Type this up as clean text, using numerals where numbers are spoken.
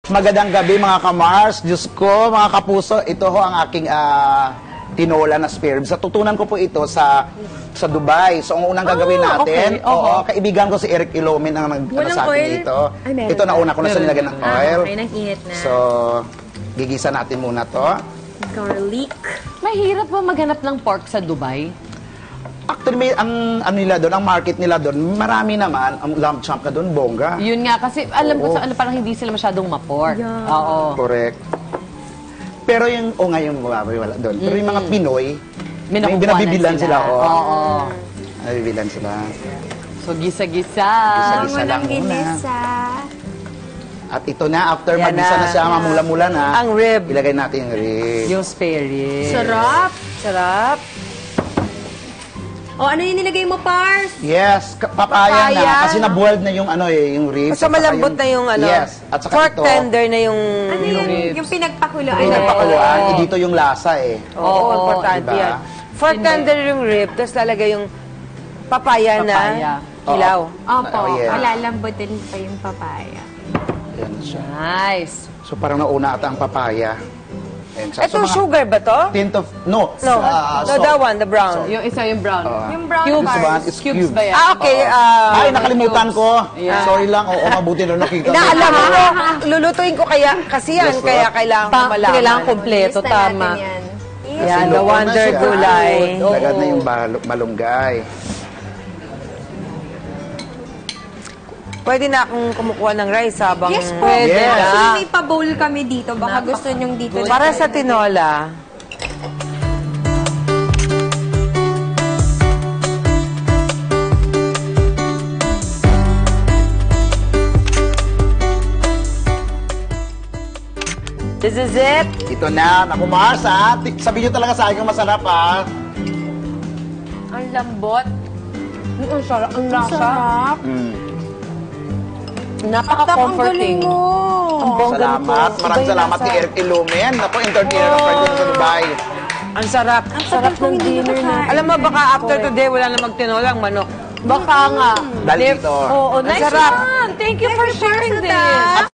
Magandang gabi mga ka-Mars, Diyos ko, mga kapuso, ito ho ang aking tinola na spare ribs. Natutunan ko po ito sa Dubai. So, ang unang gagawin natin, okay. kaibigan ko si Eric Ilomin ang nagkala sa akin dito. Ito nauna ko na sa nilagyan ng oil. Okay, nag-init na. So, gigisa natin muna to. Garlic. Mahirap ba maghanap ng pork sa Dubai? Actually, may, ang market nila doon, marami naman, ang lamb chop ka doon, bongga. Yun nga, kasi alam ko sa parang hindi sila masyadong ma-pork. Yeah. Oo. Correct. Pero yung, ngayon wala doon. Pero yung mga Pinoy, may binabibilan sila. Oo. Nabibilan sila. So, gisa-gisa. Gisa-gisa lang muna. ginisa. At ito na, after Yan magisa na na. siya, mamula-mula na, Ang rib. ilagay natin yung rib. Yung spare ribs. Sarap. Sarap. O, ano yung nilagay mo, Pars? Yes, papaya na. Papaya. Kasi na-boiled na yung yung rib. Kasi malambot na yung Yes. At saka pork ito, tender na yung... Ano yun? Yung pinagpakuluan. pinagpakuluan, dito yung lasa eh. Oo, importante diba? yan. Pork tender yung rib, tapos lalagay yung papaya na hilaw. Opo, Oh, yeah. malalambutin pa yung papaya. Yan siya. Nice. So parang nauna ata ang papaya. Ayan siya. Ito, So, mga sugar ba to? tint of, no. No, salt. that one, the brown. Yung isa yung brown. Yung brown Cubes. This one is Cubes cubes. ba yan? Okay. Ay, nakalimutan ko. Yeah. Sorry lang. Oo, mabuti na nakita. Inaalam ko, lulutuin ko kaya, kasi yan, Yes, kaya kailangan ko malaman. Kailangan kompleto, Lista tama. natin yan. Yan, the Siluto na wonder siya. gulay. Lagad na yung malunggay. Pwede na akong kumukuha ng rice habang... Yes po. Pwede Yes. na. Actually, may pa-bowl kami dito. Baka gusto nyong dito. Para sa tinola. This is it. Ito na. Naku, Mars, ha? Sabihin nyo talaga sa akin kung masarap, ha? Ang lambot. Ang sarap. Ang lasa. Sarap. Napaka-comforting. Ang bongga Salamat. nito. Maraming Iba yung salamat lasa. kay Eric Ilumen. Naku, entertainer ng friend ko sa Dubai. Ang sarap. Sarap ng dinner na. Alam mo, baka after today, wala na magtinolang manok. Baka nga. Dahil dito. Oo, nice sarap. one. Thank you for sharing this.